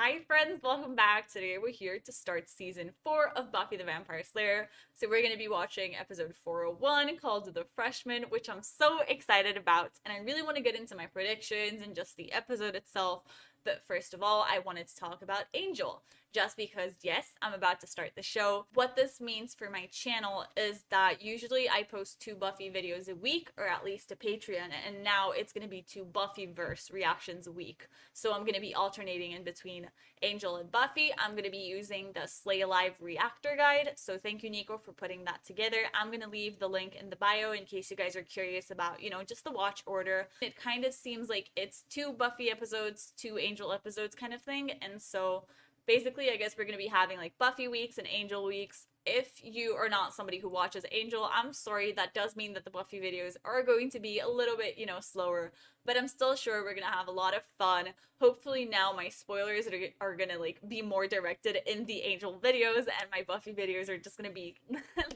Hi friends, welcome back. Today we're here to start season 4 of Buffy the Vampire Slayer. So we're going to be watching episode 401 called The Freshman, which I'm so excited about. And I really want to get into my predictions and just the episode itself. But first of all, I wanted to talk about Angel. Just because, yes, I'm about to start the show. What this means for my channel is that usually I post 2 Buffy videos a week, or at least a Patreon, and now it's going to be 2 Buffyverse reactions a week. So I'm going to be alternating in between Angel and Buffy. I'm going to be using the Slay Alive Reactor Guide, so thank you, Nico, for putting that together. I'm going to leave the link in the bio in case you guys are curious about, just the watch order. It kind of seems like it's 2 Buffy episodes, 2 Angel episodes kind of thing, and so basically, I guess we're going to be having like Buffy weeks and Angel weeks. If you are not somebody who watches Angel, I'm sorry, that does mean that the Buffy videos are going to be a little bit, slower, but I'm still sure we're going to have a lot of fun. Hopefully now my spoilers are going to like be more directed in the Angel videos and my Buffy videos are just going to be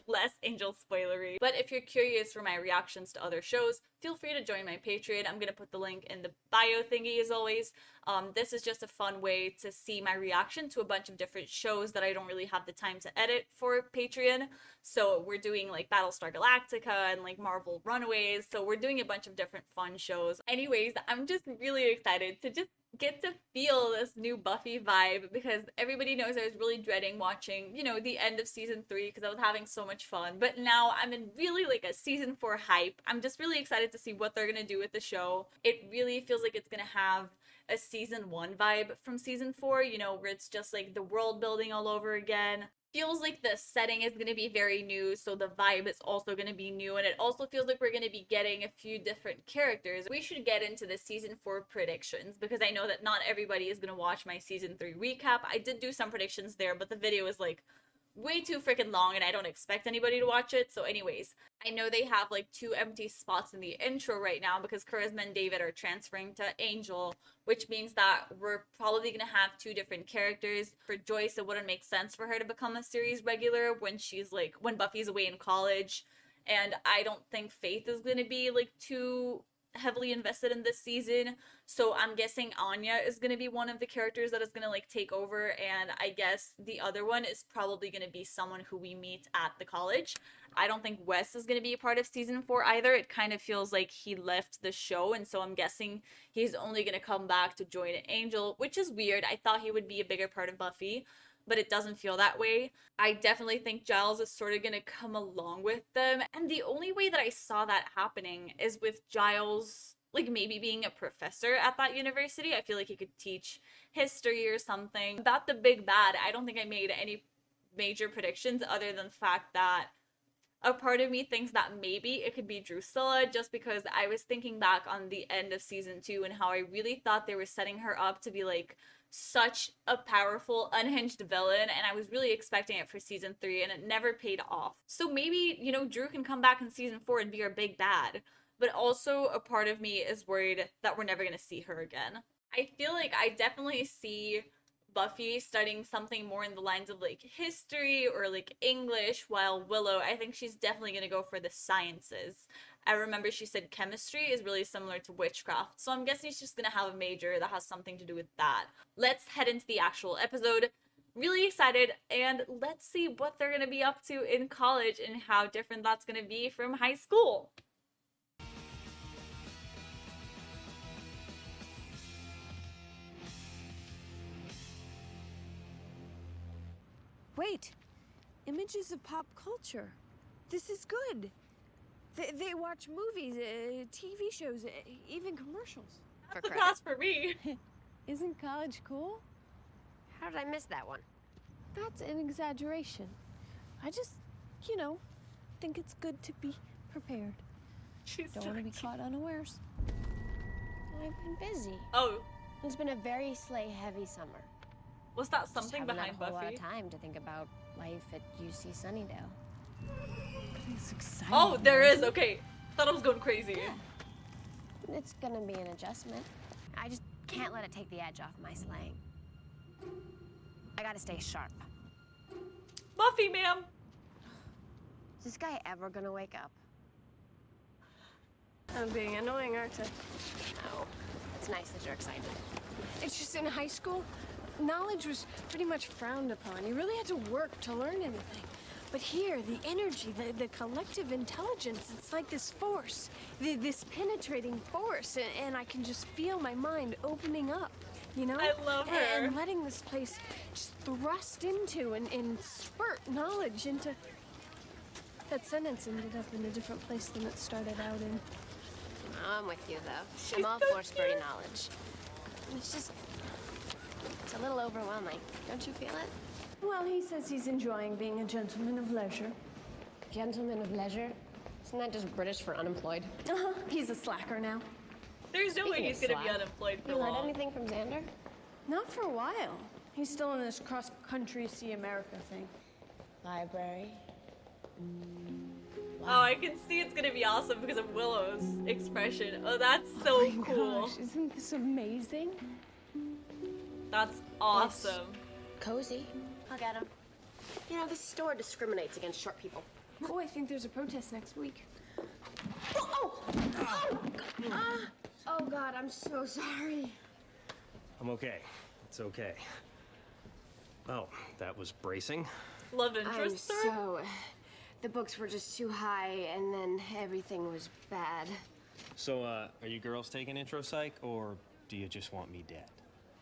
less Angel spoilery. But if you're curious for my reactions to other shows, feel free to join my Patreon. I'm going to put the link in the bio thingy as always. This is just a fun way to see my reaction to a bunch of different shows that I don't really have the time to edit for Patreon. So we're doing like Battlestar Galactica and like Marvel Runaways. So we're doing a bunch of different fun shows. Anyways, I'm just really excited to just get to feel this new Buffy vibe because everybody knows I was really dreading watching, the end of season 3 because I was having so much fun. But now I'm in really like a season 4 hype. I'm just really excited to see what they're gonna do with the show. It really feels like it's gonna have a season 1 vibe from season 4, where it's just like the world building all over again. Feels like the setting is going to be very new, so the vibe is also going to be new, and it also feels like we're going to be getting a few different characters. We should get into the season 4 predictions, because I know that not everybody is going to watch my season 3 recap. I did do some predictions there, but the video is like way too freaking long and I don't expect anybody to watch it. So anyways, I know they have like 2 empty spots in the intro right now because Charisma and David are transferring to Angel, which means that we're probably gonna have 2 different characters. For Joyce, it wouldn't make sense for her to become a series regular when Buffy's away in college, and I don't think Faith is gonna be like too heavily invested in this season, so I'm guessing Anya is gonna be one of the characters that is gonna like take over, and I guess the other one is probably gonna be someone who we meet at the college. I don't think Wes is gonna be a part of season 4 either. It kind of feels like he left the show, and so I'm guessing he's only gonna come back to join Angel, which is weird. I thought he would be a bigger part of Buffy, but it doesn't feel that way. I definitely think Giles is sort of gonna come along with them, and the only way that I saw that happening is with Giles like maybe being a professor at that university. I feel like he could teach history or something. About the big bad, I don't think I made any major predictions other than the fact that a part of me thinks that maybe it could be Drusilla, just because I was thinking back on the end of season 2 and how I really thought they were setting her up to be like such a powerful, unhinged villain, and I was really expecting it for season 3, and it never paid off. So maybe, Drew can come back in season 4 and be our big bad, but also a part of me is worried that we're never gonna see her again. I feel like I definitely see Buffy studying something more in the lines of like history or like English, while Willow, I think she's definitely gonna go for the sciences. I remember she said chemistry is really similar to witchcraft, so I'm guessing she's just gonna have a major that has something to do with that. Let's head into the actual episode. Really excited, and let's see what they're gonna be up to in college and how different that's gonna be from high school. Wait, images of pop culture. This is good. They watch movies, TV shows, even commercials. That's the class for me. Isn't college cool? How did I miss that one? That's an exaggeration. I just, think it's good to be prepared. Don't want to be caught unawares. I've been busy. Oh. It's been a very Slay-heavy summer. Was that something behind Buffy? A whole lot Buffy? of time to think about life at UC Sunnydale. It's exciting. Oh, there is. Okay. Thought I was going crazy. Yeah. It's gonna be an adjustment. I just can't let it take the edge off my slaying. I gotta stay sharp. Buffy, ma'am. Is this guy ever gonna wake up? I'm being annoying, aren't I? No. It's nice that you're excited. It's just in high school, knowledge was pretty much frowned upon. You really had to work to learn anything. But here, the energy, the collective intelligence, it's like this force, this penetrating force, and I can just feel my mind opening up, you know? I love her. And letting this place just thrust into and spurt knowledge into... That sentence ended up in a different place than it started out in. I'm with you, though. She's I'm all so for spurting knowledge. It's a little overwhelming. Don't you feel it? Well, he says he's enjoying being a gentleman of leisure. Gentleman of leisure? Isn't that just British for unemployed? Uh-huh. He's a slacker now. There's no way Speaking he's of gonna be slack, unemployed for You heard long. anything from Xander? Not for a while. He's still in this cross-country see America thing. Library. Oh, I can see it's gonna be awesome because of Willow's expression. Oh, that's so Oh my cool. gosh, isn't this amazing? That's awesome. Cozy. I'll get him. You know, this store discriminates against short people. Oh, I think there's a protest next week. Oh, God, I'm so sorry. I'm okay. It's okay. Oh, that was bracing. Love I'm interest story? so... The books were just too high, and then everything was bad. So, are you girls taking intro psych, or do you just want me dead?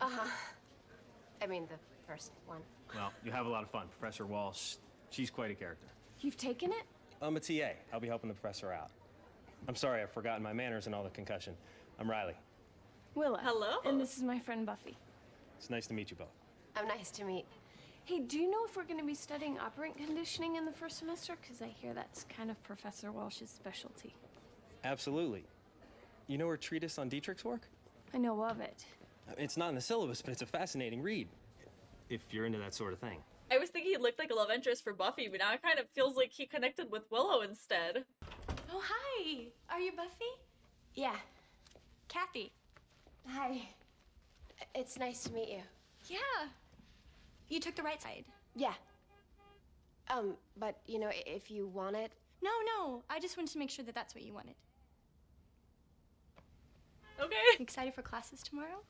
Uh-huh. I mean, the first one. Well, you have a lot of fun. Professor Walsh, she's quite a character. You've taken it? I'm a TA. I'll be helping the professor out. I'm sorry, I've forgotten my manners and all the concussion. I'm Riley. Willa. Hello. And this is my friend Buffy. It's nice to meet you both. I'm nice to meet. Hey, do you know if we're going to be studying operant conditioning in the first semester? Because I hear that's kind of Professor Walsh's specialty. Absolutely. You know her treatise on Dietrich's work? I know of it. It's not in the syllabus, but it's a fascinating read. If you're into that sort of thing. I was thinking he looked like a love interest for Buffy, but now it kind of feels like he connected with Willow instead. Oh, hi. Are you Buffy? Yeah. Kathy. Hi. It's nice to meet you. Yeah. You took the right side. Yeah. But, you know, if you want it... No. I just wanted to make sure that that's what you wanted. Okay. You excited for classes tomorrow?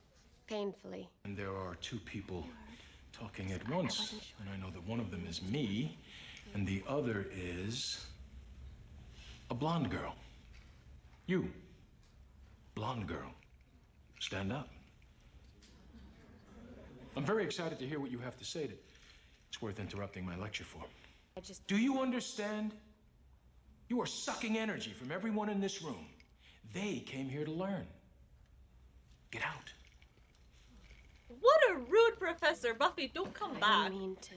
Painfully. And there are two people talking at once. And I know that one of them is me, and the other is a blonde girl. You. Blonde girl. Stand up. I'm very excited to hear what you have to say. It's worth interrupting my lecture for. Do you understand? You are sucking energy from everyone in this room. They came here to learn. Get out. What a rude professor. Buffy, don't come I back. don't mean to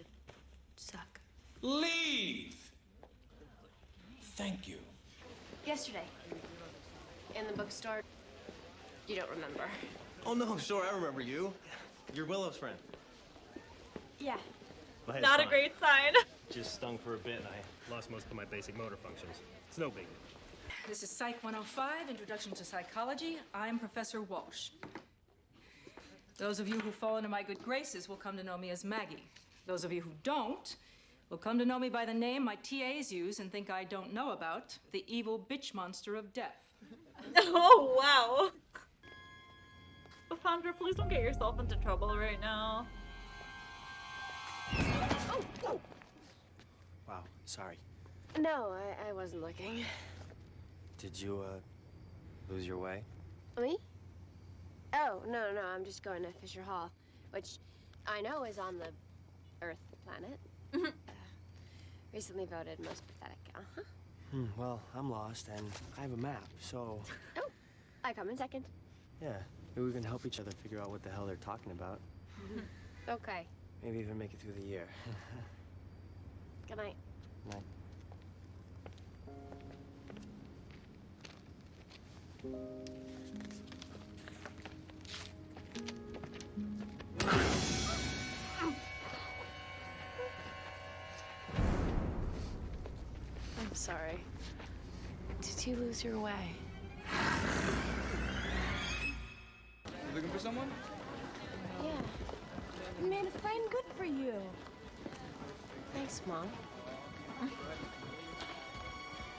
suck. Leave! Thank you. Yesterday. In the bookstore. You don't remember. Oh, no, sure, I remember you. You're Willow's friend. Yeah. Well, hey, Not it's a fine. great sign. Just stung for a bit, and I lost most of my basic motor functions. It's no big deal. This is Psych 105, Introduction to Psychology. I'm Professor Walsh. Those of you who fall into my good graces will come to know me as Maggie. Those of you who don't will come to know me by the name my TAs use and think I don't know about, the evil bitch monster of death. Oh, wow. Founder, please don't get yourself into trouble right now. Wow, sorry. No, I wasn't looking. Did you, lose your way? Me? Oh, no, I'm just going to Fisher Hall, which I know is on the Earth planet. Recently voted most pathetic. Uh-huh. Well, I'm lost, and I have a map, so... Oh, I come in second. Yeah, maybe we can help each other figure out what the hell they're talking about. Okay. Maybe even make it through the year. Good night. Night. I'm sorry. Did you lose your way? You looking for someone? Yeah. You made a friend. Good for you. Thanks, Mom.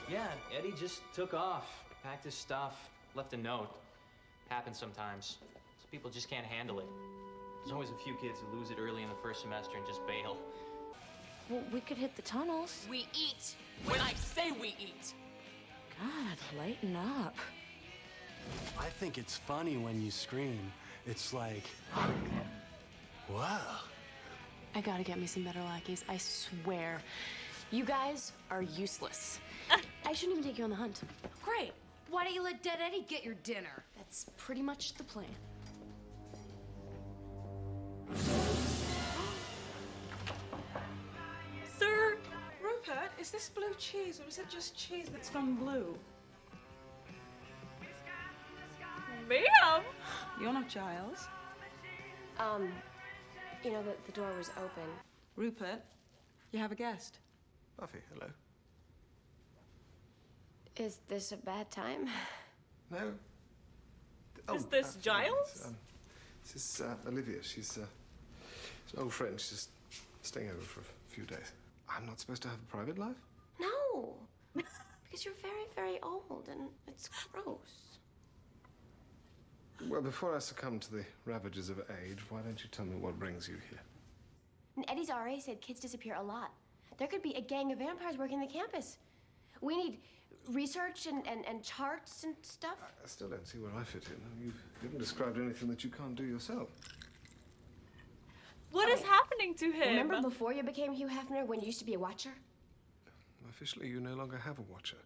Yeah, Eddie just took off, packed his stuff, left a note. Happens sometimes. Some people just can't handle it. There's always a few kids who lose it early in the first semester and just bail. Well, we could hit the tunnels. We eat when I say we eat. God, lighten up. I think it's funny when you scream. It's like, wow. I gotta get me some better lackeys, I swear. You guys are useless. I shouldn't even take you on the hunt. Great. Why don't you let Dead Eddie get your dinner? That's pretty much the plan. Sir? Rupert, is this blue cheese or is it just cheese that's gone blue? Ma'am? You're not Giles. You know, the door was open. Rupert, you have a guest. Buffy, hello. Is this a bad time? No. Is this Giles? This is Olivia. She's an old friend. She's just staying over for a few days. I'm not supposed to have a private life? No. Because you're very, very old and it's gross. Well, before I succumb to the ravages of age, why don't you tell me what brings you here? And Eddie's RA said kids disappear a lot. There could be a gang of vampires working the campus. We need research and charts and stuff. I still don't see where I fit in. You haven't described anything that you can't do yourself. What is happening to him? Remember before you became Hugh Hefner when you used to be a watcher? Officially, you no longer have a watcher.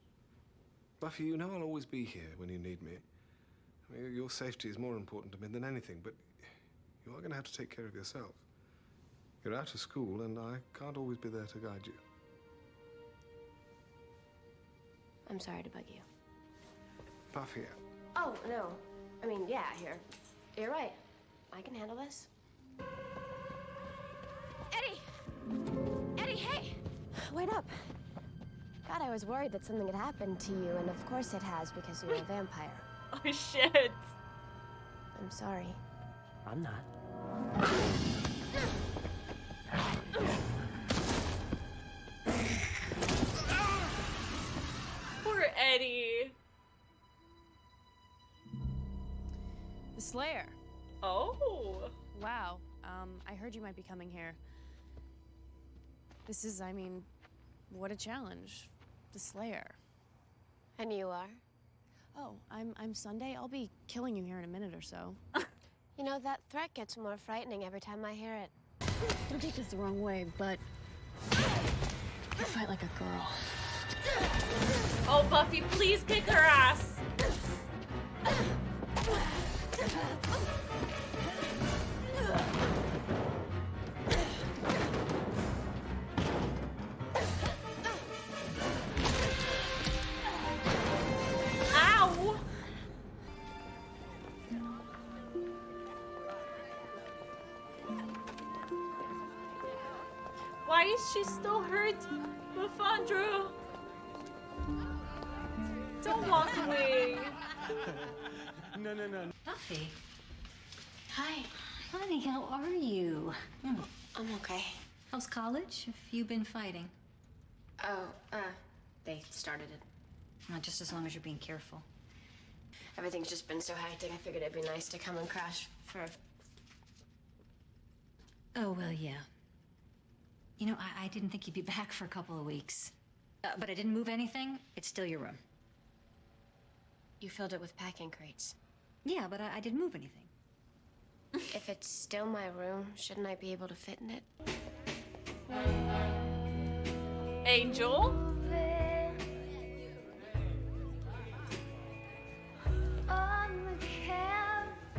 Buffy, you know I'll always be here when you need me. I mean, your safety is more important to me than anything, but you are going to have to take care of yourself. You're out of school, and I can't always be there to guide you. I'm sorry to bug you. Buffy. Oh, no. I mean, yeah, you're right. I can handle this. Eddie! Eddie, hey! Wait up. God, I was worried that something had happened to you, and of course it has because you're a vampire. Oh, shit. I'm sorry. I'm not. Poor Eddie. The Slayer. Oh. Wow. I heard you might be coming here. This is, I mean, what a challenge. The Slayer. And you are? Oh, I'm Sunday. I'll be killing you here in a minute or so. You know, that threat gets more frightening every time I hear it. Don't take this the wrong way, but you fight like a girl. Oh, Buffy, please kick her ass. Ow! Why is she still hurt, Buffandro? Don't walk away. No. Buffy. Hi. Honey, how are you? I'm okay. How's college? Have you been fighting? Oh, they started it. Not just as long as you're being careful. Everything's just been so hectic, I figured it'd be nice to come and crash for... Oh, well, yeah. You know, I didn't think you'd be back for a couple of weeks. But I didn't move anything. It's still your room. You filled it with packing crates. Yeah, but I didn't move anything. If it's still my room, shouldn't I be able to fit in it? Angel?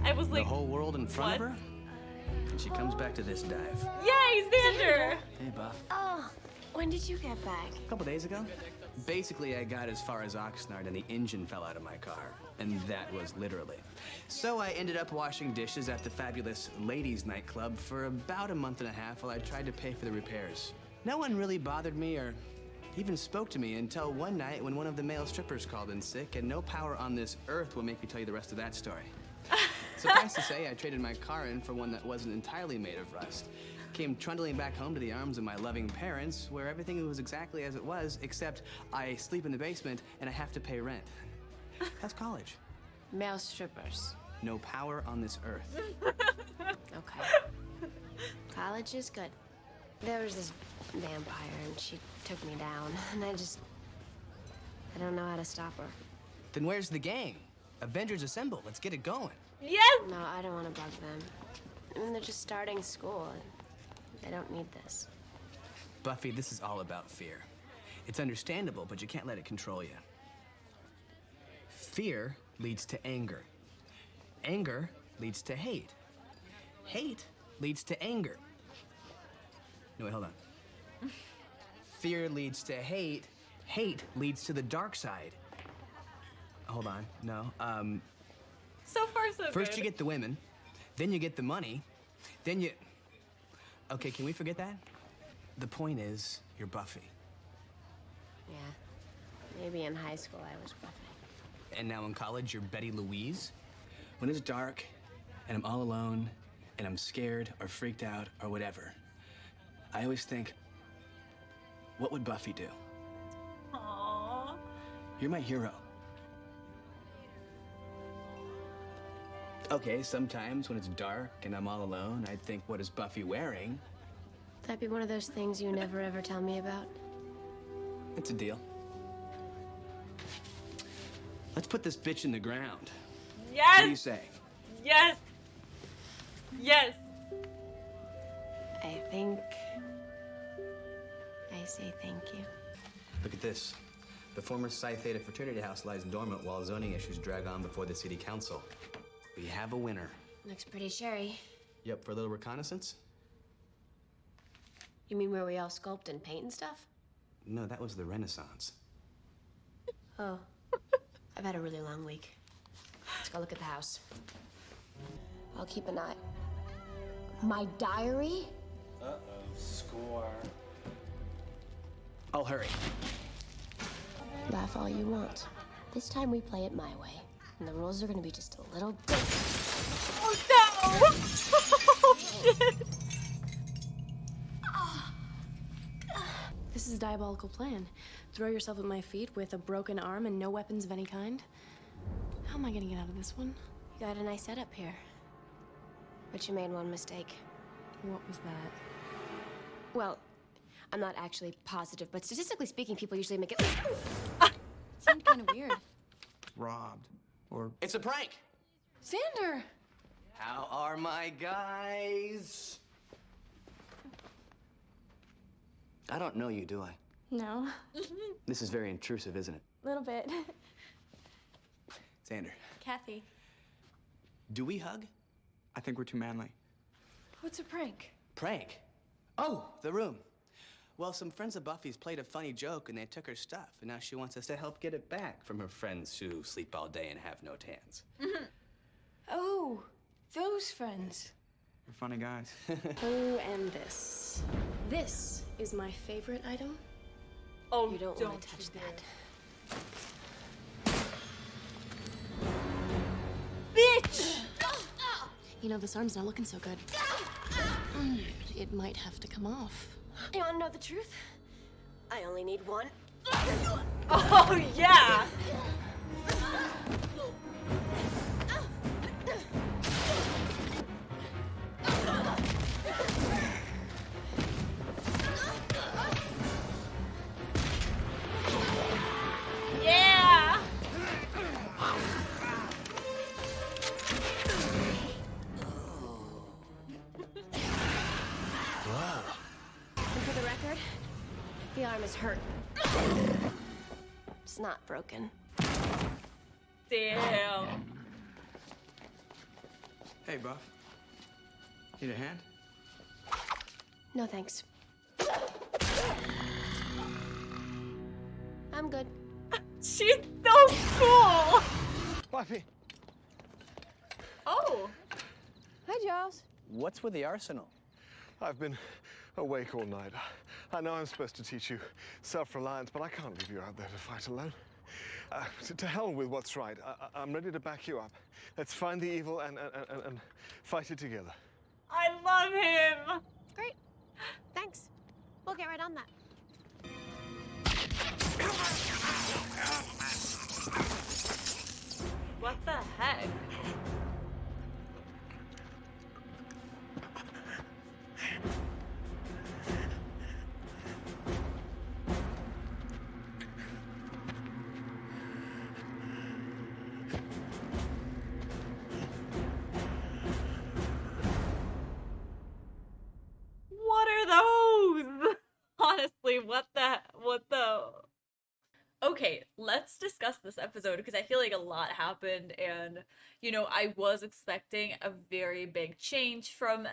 I was like, the whole world in front what? of her? And she comes back to this dive. Yay, Xander! Hey, Buff. Oh, when did you get back? A couple days ago. Basically, I got as far as Oxnard and the engine fell out of my car. And that was literally. So I ended up washing dishes at the fabulous ladies' nightclub for about a month and a half while I tried to pay for the repairs. No one really bothered me or even spoke to me until one night when one of the male strippers called in sick, and no power on this earth will make me tell you the rest of that story. Suffice to say, I traded my car in for one that wasn't entirely made of rust. Came trundling back home to the arms of my loving parents, where everything was exactly as it was, except I sleep in the basement and I have to pay rent. That's college. Male strippers. no power on this earth. Okay. College is good. There was this vampire and she took me down, and I don't know how to stop her. Then where's the gang? Avengers Assemble, let's get it going. Yes! No, I don't want to bug them. I mean, they're just starting school, and they don't need this. Buffy, this is all about fear. It's understandable, but you can't let it control you. Fear leads to anger. Anger leads to hate. Hate leads to anger. No, wait, hold on. Fear leads to hate. Hate leads to the dark side. Hold on, no. So far, so First good. you get the women, then you get the money, then you... Okay, can we forget that? The point is, you're Buffy. Yeah. Maybe in high school I was Buffy. And now in college, you're Betty Louise. When it's dark, and I'm all alone, and I'm scared or freaked out or whatever, I always think, what would Buffy do? Aww. You're my hero. Okay, sometimes when it's dark and I'm all alone, I think, what is Buffy wearing? That'd be one of those things you never ever tell me about. It's a deal. Let's put this bitch in the ground. Yes! What do you say? Yes! Yes! I think I say thank you. Look at this. The former Psi Theta fraternity house lies dormant while zoning issues drag on before the city council. We have a winner. Looks pretty sherry. You up for a little reconnaissance? You mean where we all sculpt and paint and stuff? No, that was the Renaissance. Oh. I've had a really long week. Let's go look at the house. I'll keep an eye. My diary? Uh-oh, score. I'll hurry. Laugh all you want. This time we play it my way. And the rules are gonna be just a little different. Oh no! Oh shit! This is a diabolical plan. Throw yourself at my feet with a broken arm and no weapons of any kind. How am I gonna get out of this one? You got a nice setup here. But you made one mistake. What was that? Well, I'm not actually positive, but statistically speaking, people usually make it. Seemed kind of weird. Robbed. Or... It's a prank! Xander! How are my guys? I don't know you, do I? No. This is very intrusive, isn't it? A little bit. Xander, Kathy. do we hug? I think we're too manly. What's a prank? Prank? Oh, the room. Well, some friends of Buffy's played a funny joke and they took her stuff, and now she wants us to help get it back from her friends who sleep all day and have no tans. Oh, those friends. We're funny guys. Oh, and this. This is my favorite item. Oh, You don't want to touch that. Bitch! You know, this arm's not looking so good. It might have to come off. You want to know the truth? I only need one. Oh yeah! Yeah! And for the record, the arm is hurt. It's not broken. Damn. Hey, Buff. Need a hand? No thanks. I'm good. She's so cool! Buffy! Oh! Hi, Giles. What's with the arsenal? I've been awake all night. I know I'm supposed to teach you self-reliance, but I can't leave you out there to fight alone. To hell with what's right. I'm ready to back you up. Let's find the evil and fight it together. I love him! Great. Thanks. We'll get right on that. What the heck? Seriously, what the Okay, let's discuss this episode because I feel like a lot happened, and I was expecting a very big change from,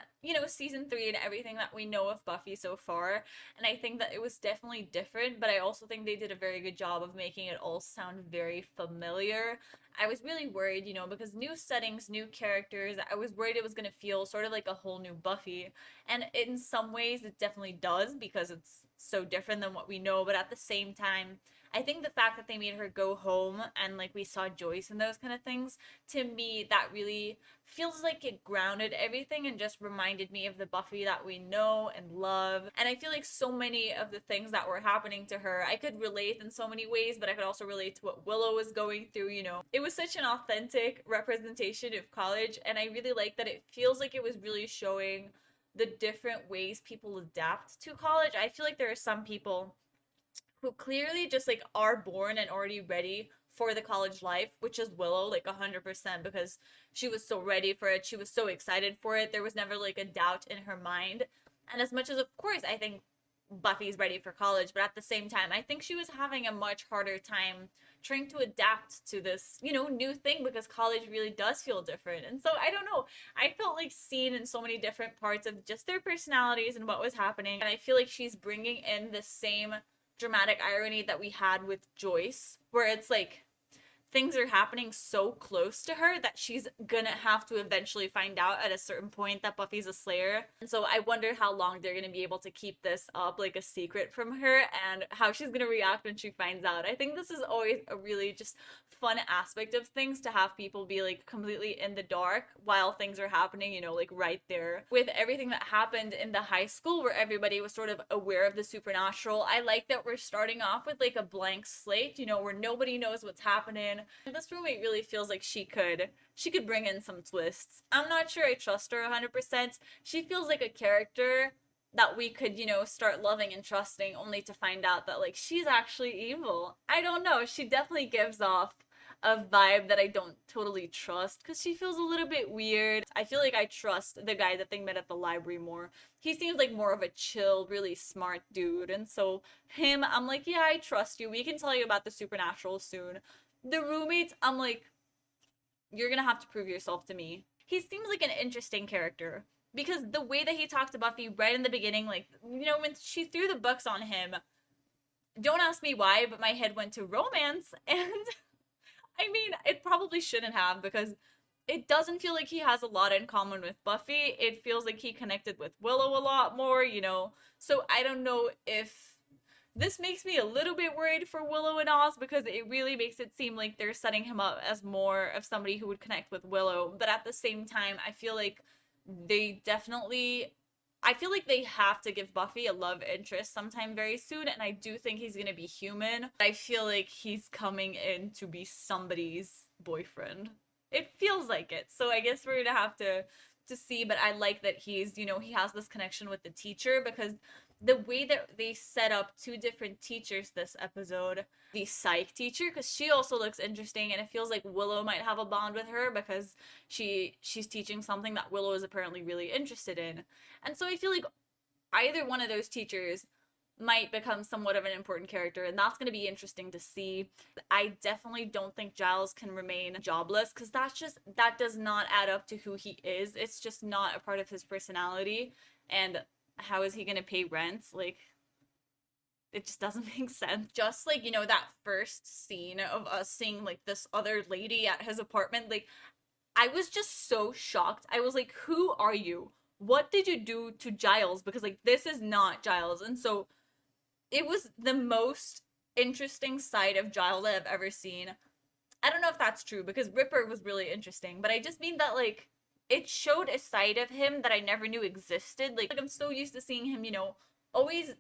season 3 and everything that we know of Buffy so far. And I think that it was definitely different, but I also think they did a very good job of making it all sound very familiar. I was really worried, because new settings, new characters, I was worried it was going to feel sort of like a whole new Buffy. And in some ways, it definitely does because it's so different than what we know, but at the same time, I think the fact that they made her go home and like we saw Joyce and those kind of things, to me, that really feels like it grounded everything and just reminded me of the Buffy that we know and love. And I feel like so many of the things that were happening to her, I could relate in so many ways, but I could also relate to what Willow was going through, It was such an authentic representation of college, and I really like that it feels like it was really showing the different ways people adapt to college. I feel like there are some people who clearly just like are born and already ready for the college life, which is Willow, like 100%, because she was so ready for it. She was so excited for it. There was never like a doubt in her mind. And as much as, of course, I think Buffy's ready for college, but at the same time, I think she was having a much harder time trying to adapt to this, new thing, because college really does feel different. And so I don't know, I felt like seen in so many different parts of just their personalities and what was happening. And I feel like she's bringing in the same dramatic irony that we had with Joyce, where it's like things are happening so close to her that she's gonna have to eventually find out at a certain point that Buffy's a Slayer. And so I wonder how long they're gonna be able to keep this up like a secret from her, and how she's gonna react when she finds out. I think this is always a really just fun aspect of things, to have people be like completely in the dark while things are happening, like right there. With everything that happened in the high school where everybody was sort of aware of the supernatural, I like that we're starting off with like a blank slate, where nobody knows what's happening. This roommate really feels like she could bring in some twists. I'm not sure I trust her 100%. She feels like a character that we could, start loving and trusting, only to find out that like she's actually evil. I don't know. She definitely gives off a vibe that I don't totally trust, because she feels a little bit weird. I feel like I trust the guy that they met at the library more. He seems like more of a chill, really smart dude, and so him, I'm like, yeah, I trust you. We can tell you about the supernatural soon. The roommates, I'm like, you're gonna have to prove yourself to me. He seems like an interesting character, because the way that he talked to Buffy right in the beginning, like, when she threw the books on him, don't ask me why, but my head went to romance, and I mean, it probably shouldn't have, because it doesn't feel like he has a lot in common with Buffy. It feels like he connected with Willow a lot more, So I don't know if this makes me a little bit worried for Willow and Oz, because it really makes it seem like they're setting him up as more of somebody who would connect with Willow. But at the same time, I feel like they have to give Buffy a love interest sometime very soon, and I do think he's gonna be human. I feel like he's coming in to be somebody's boyfriend. It feels like it. So I guess we're gonna have to see, but I like that he's, he has this connection with the teacher, because the way that they set up two different teachers this episode, the psych teacher, because she also looks interesting, and it feels like Willow might have a bond with her, because she's teaching something that Willow is apparently really interested in. And so I feel like either one of those teachers might become somewhat of an important character, and that's going to be interesting to see. I definitely don't think Giles can remain jobless, because that does not add up to who he is. It's just not a part of his personality. And how is he gonna pay rent? Like, it just doesn't make sense. Just like, that first scene of us seeing like this other lady at his apartment, like, I was just so shocked. I was like, who are you? What did you do to Giles? Because like, this is not Giles. And so it was the most interesting side of Giles I've ever seen. I don't know if that's true, because Ripper was really interesting, but I just mean that like, it showed a side of him that I never knew existed. Like I'm so used to seeing him, always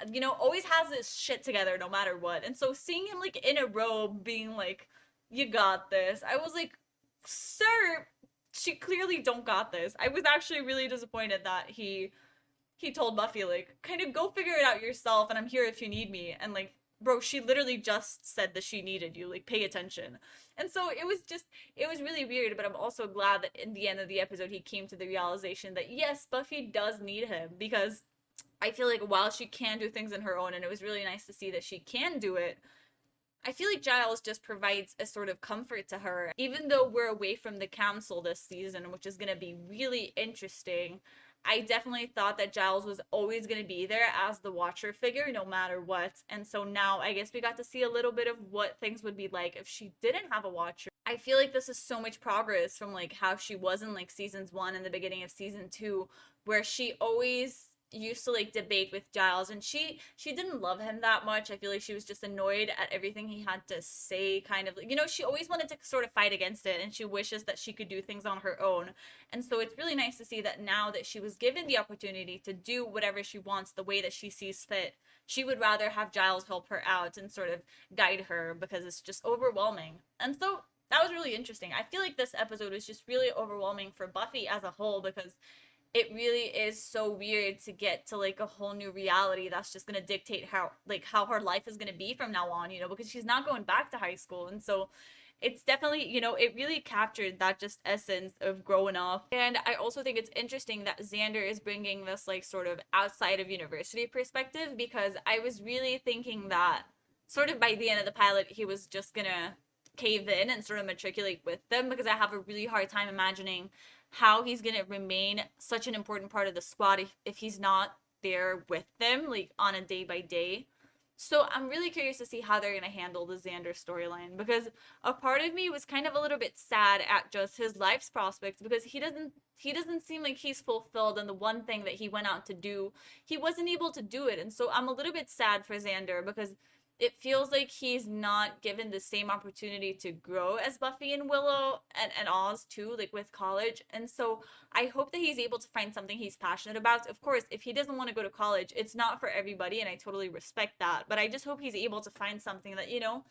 has his shit together no matter what. And so seeing him like in a robe being like, you got this, I was like, sir, she clearly don't got this. I was actually really disappointed that he told Buffy like, kind of go figure it out yourself, and I'm here if you need me. And like, bro, she literally just said that she needed you, like, pay attention. And so it was really weird, but I'm also glad that in the end of the episode he came to the realization that yes, Buffy does need him, because I feel like while she can do things on her own, and it was really nice to see that she can do it, I feel like Giles just provides a sort of comfort to her. Even though we're away from the council this season, which is going to be really interesting, I definitely thought that Giles was always going to be there as the Watcher figure, no matter what. And so now I guess we got to see a little bit of what things would be like if she didn't have a Watcher. I feel like this is so much progress from like how she was in like seasons 1 and the beginning of season 2, where she always used to like debate with Giles, and she didn't love him that much. I feel like she was just annoyed at everything he had to say, kind of, you know, she always wanted to sort of fight against it, and she wishes that she could do things on her own. And so it's really nice to see that now that she was given the opportunity to do whatever she wants the way that she sees fit, she would rather have Giles help her out and sort of guide her, because it's just overwhelming. And so that was really interesting. I feel like this episode was just really overwhelming for Buffy as a whole, because it really is so weird to get to like a whole new reality that's just going to dictate how her life is going to be from now on, you know, because she's not going back to high school. And so it's definitely, you know, it really captured that just essence of growing up. And I also think it's interesting that Xander is bringing this like sort of outside of university perspective, because I was really thinking that sort of by the end of the pilot he was just gonna cave in and sort of matriculate with them, because I have a really hard time imagining how he's gonna remain such an important part of the squad if he's not there with them like on a day by day. So I'm really curious to see how they're gonna handle the Xander storyline, because a part of me was kind of a little bit sad at just his life's prospects, because he doesn't seem like he's fulfilled, and the one thing that he went out to do, he wasn't able to do it. And so I'm a little bit sad for Xander, because it feels like he's not given the same opportunity to grow as Buffy and Willow and Oz too, like with college. And so I hope that he's able to find something he's passionate about. Of course, if he doesn't want to go to college, it's not for everybody, and I totally respect that. But I just hope he's able to find something that, you know,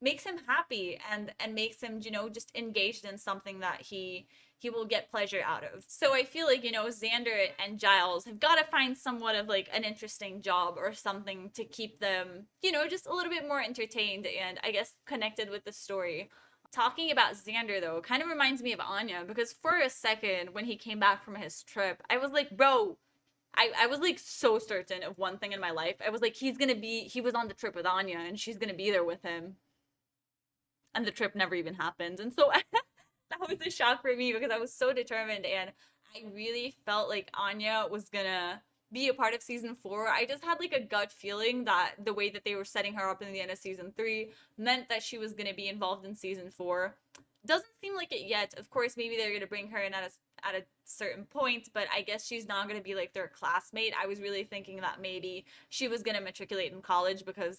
makes him happy and makes him, you know, just engaged in something that he will get pleasure out of. So I feel like, you know, Xander and Giles have got to find somewhat of like an interesting job or something to keep them, you know, just a little bit more entertained and I guess connected with the story. Talking about Xander though kind of reminds me of Anya, because for a second when he came back from his trip, I was like, bro, I was like so certain of one thing in my life. I was like, he was on the trip with Anya and she's gonna be there with him. And the trip never even happened. And so that was a shock for me, because I was so determined, and I really felt like Anya was gonna be a part of season 4. I just had like a gut feeling that the way that they were setting her up in the end of season 3 meant that she was gonna be involved in season 4. Doesn't seem like it yet. Of course, maybe they're gonna bring her in at a certain point, but I guess she's not gonna be like their classmate. I was really thinking that maybe she was gonna matriculate in college, because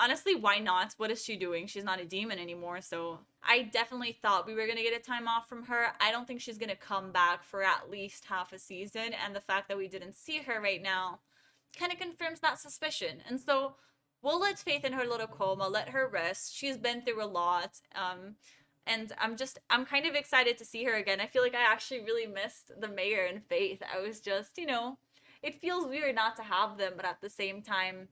honestly, why not? What is she doing? She's not a demon anymore, so I definitely thought we were going to get a time off from her. I don't think she's going to come back for at least half a season, and the fact that we didn't see her right now kind of confirms that suspicion. And so we'll let Faith in her little coma, let her rest. She's been through a lot, and I'm kind of excited to see her again. I feel like I actually really missed the mayor and Faith. I was just, you know, it feels weird not to have them, but at the same time,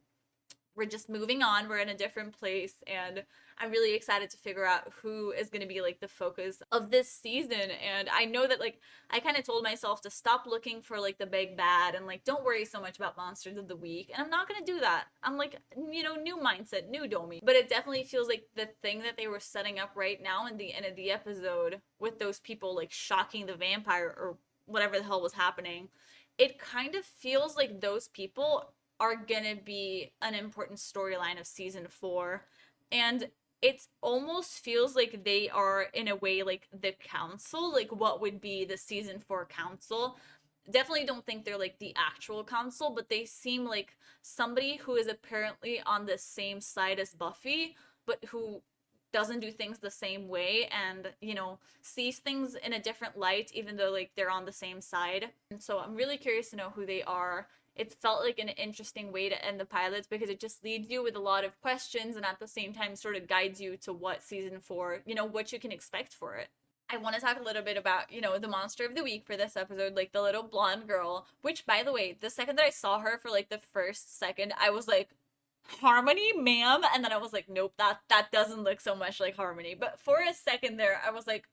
we're just moving on. We're in a different place, and I'm really excited to figure out who is going to be like the focus of this season. And I know that like I kind of told myself to stop looking for like the big bad and like don't worry so much about monsters of the week, and I'm not going to do that. I'm like, you know, new mindset, new Domi. But it definitely feels like the thing that they were setting up right now in the end of the episode with those people like shocking the vampire or whatever the hell was happening, it kind of feels like those people are gonna be an important storyline of season 4, and it almost feels like they are in a way like the council, like what would be the season 4 council. Definitely don't think they're like the actual council, but they seem like somebody who is apparently on the same side as Buffy, but who doesn't do things the same way, and you know, sees things in a different light even though like they're on the same side. And so I'm really curious to know who they are. It felt like an interesting way to end the pilots, because it just leaves you with a lot of questions and at the same time sort of guides you to what season 4, you know, what you can expect for it. I want to talk a little bit about, you know, the monster of the week for this episode, like the little blonde girl, which by the way, the second that I saw her for like the first second, I was like, Harmony, ma'am? And then I was like, nope, that doesn't look so much like Harmony. But for a second there, I was like,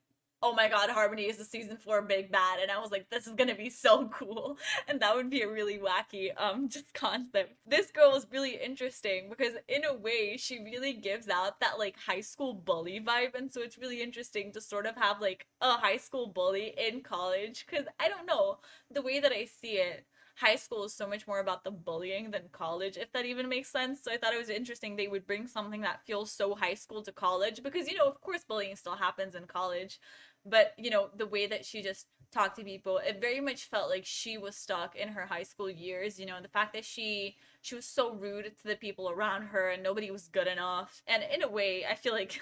oh my god, Harmony is the season 4 big bad, and I was like, this is gonna be so cool, and that would be a really wacky just concept. This girl was really interesting because in a way she really gives out that like high school bully vibe, and so it's really interesting to sort of have like a high school bully in college, because I don't know, the way that I see it, high school is so much more about the bullying than college, if that even makes sense. So I thought it was interesting they would bring something that feels so high school to college, because, you know, of course bullying still happens in college, but, you know, the way that she just talked to people, it very much felt like she was stuck in her high school years, you know, and the fact that she was so rude to the people around her and nobody was good enough. And in a way, I feel like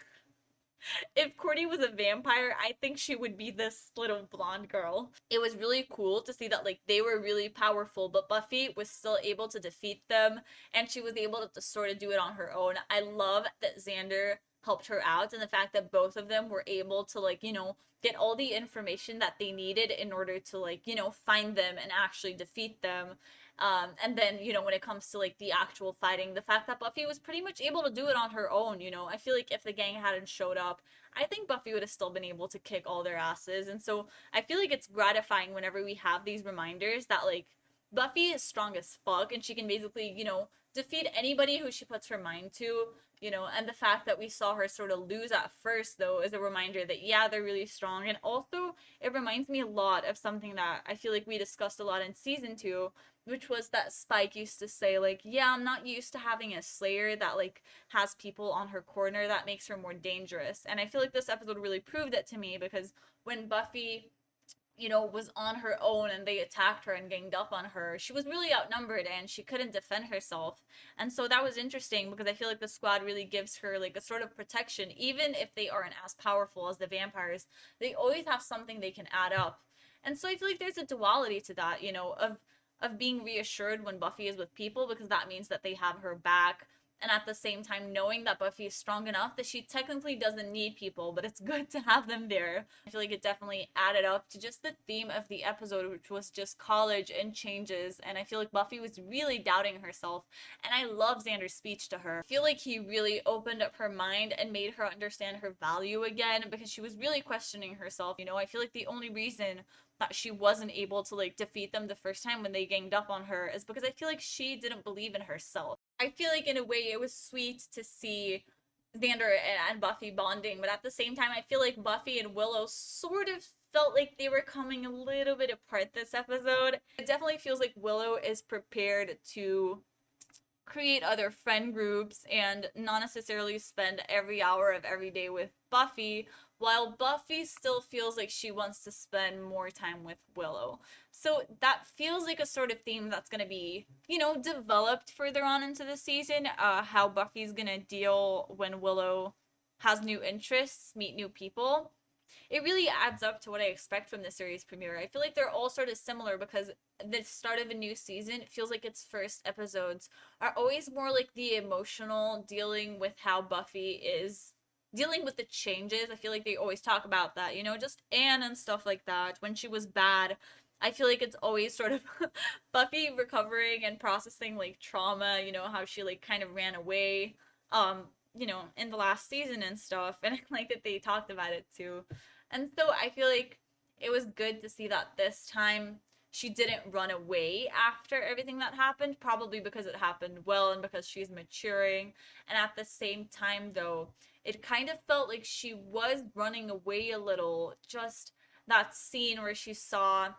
if Courtney was a vampire, I think she would be this little blonde girl. It was really cool to see that like they were really powerful, but Buffy was still able to defeat them, and she was able to sort of do it on her own. I love that Xander helped her out, and the fact that both of them were able to, like, you know, get all the information that they needed in order to, like, you know, find them and actually defeat them. And then, you know, when it comes to like the actual fighting, the fact that Buffy was pretty much able to do it on her own, you know, I feel like if the gang hadn't showed up, I think Buffy would have still been able to kick all their asses. And so I feel like it's gratifying whenever we have these reminders that like Buffy is strong as fuck and she can basically, you know, defeat anybody who she puts her mind to, you know, and the fact that we saw her sort of lose at first, though, is a reminder that, yeah, they're really strong. And also, it reminds me a lot of something that I feel like we discussed a lot in season 2, which was that Spike used to say, like, yeah, I'm not used to having a Slayer that, like, has people on her corner. That makes her more dangerous. And I feel like this episode really proved it to me, because when Buffy, you know, was on her own and they attacked her and ganged up on her, she was really outnumbered and she couldn't defend herself. And so that was interesting, because I feel like the squad really gives her like a sort of protection. Even if they aren't as powerful as the vampires, they always have something they can add up. And so I feel like there's a duality to that, you know, of being reassured when Buffy is with people, because that means that they have her back, and at the same time knowing that Buffy is strong enough that she technically doesn't need people, but it's good to have them there. I feel like it definitely added up to just the theme of the episode, which was just college and changes, and I feel like Buffy was really doubting herself, and I love Xander's speech to her. I feel like he really opened up her mind and made her understand her value again, because she was really questioning herself, you know. I feel like the only reason that she wasn't able to like defeat them the first time when they ganged up on her is because I feel like she didn't believe in herself. I feel like in a way it was sweet to see Xander and Buffy bonding, but at the same time I feel like Buffy and Willow sort of felt like they were coming a little bit apart this episode. It definitely feels like Willow is prepared to create other friend groups and not necessarily spend every hour of every day with Buffy, while Buffy still feels like she wants to spend more time with Willow. So that feels like a sort of theme that's going to be, you know, developed further on into the season, how Buffy's going to deal when Willow has new interests, meet new people. It really adds up to what I expect from the series premiere. I feel like they're all sort of similar, because the start of a new season, it feels like its first episodes are always more like the emotional, dealing with how Buffy is dealing with the changes. I feel like they always talk about that, you know, just Anne and stuff like that. When she was bad, I feel like it's always sort of Buffy recovering and processing like trauma, you know, how she like kind of ran away, you know, in the last season and stuff. And I like that they talked about it too. And so I feel like it was good to see that this time she didn't run away after everything that happened, probably because it happened well and because she's maturing. And at the same time, though, it kind of felt like she was running away a little. Just that scene where she saw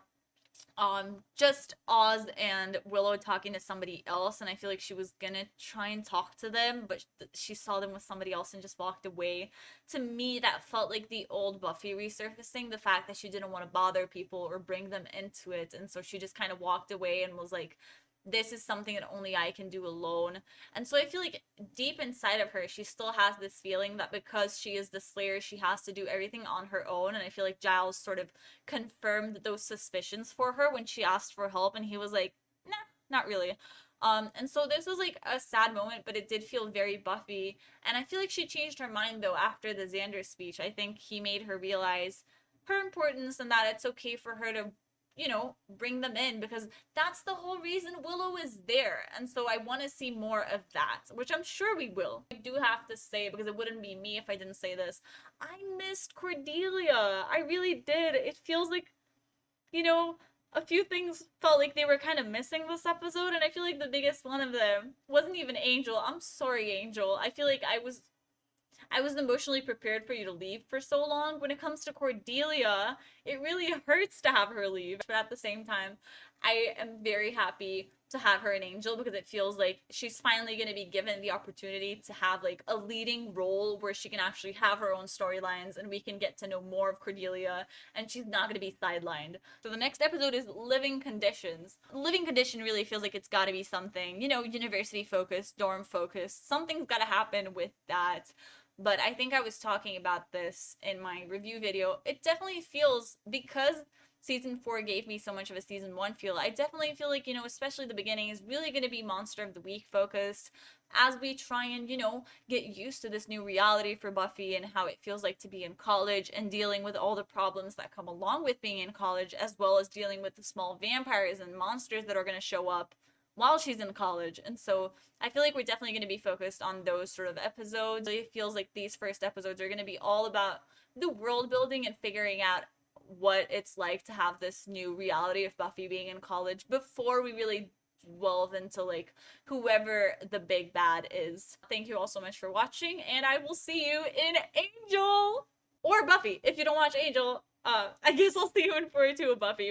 just Oz and Willow talking to somebody else, and I feel like she was gonna try and talk to them, but she saw them with somebody else and just walked away. To me, that felt like the old Buffy resurfacing, the fact that she didn't want to bother people or bring them into it, and so she just kind of walked away and was like, this is something that only I can do alone. And so I feel like deep inside of her, she still has this feeling that because she is the Slayer, she has to do everything on her own. And I feel like Giles sort of confirmed those suspicions for her when she asked for help, and he was like, nah, not really. And so this was like a sad moment, but it did feel very Buffy. And I feel like she changed her mind though after the Xander speech. I think he made her realize her importance and that it's okay for her to you know, bring them in, because that's the whole reason Willow is there. And so I want to see more of that, which I'm sure we will. I do have to say, because it wouldn't be me if I didn't say this, I missed Cordelia. I really did. It feels like, you know, a few things felt like they were kind of missing this episode, and I feel like the biggest one of them wasn't even Angel. I'm sorry, Angel. I feel like I was emotionally prepared for you to leave for so long. When it comes to Cordelia, it really hurts to have her leave. But at the same time, I am very happy to have her an Angel, because it feels like she's finally going to be given the opportunity to have like a leading role where she can actually have her own storylines and we can get to know more of Cordelia, and she's not going to be sidelined. So the next episode is Living Conditions. Living Condition really feels like it's got to be something, you know, university focused, dorm focused. Something's got to happen with that. But I think I was talking about this in my review video. It definitely feels, because season 4 gave me so much of a season 1 feel, I definitely feel like, you know, especially the beginning is really going to be Monster of the Week focused, as we try and, you know, get used to this new reality for Buffy and how it feels like to be in college and dealing with all the problems that come along with being in college, as well as dealing with the small vampires and monsters that are going to show up while she's in college. And so I feel like we're definitely going to be focused on those sort of episodes. It feels like these first episodes are going to be all about the world building and figuring out what it's like to have this new reality of Buffy being in college before we really delve into like whoever the big bad is. Thank you all so much for watching, and I will see you in Angel or Buffy. If you don't watch Angel, I guess I'll see you in 4-2 of Buffy.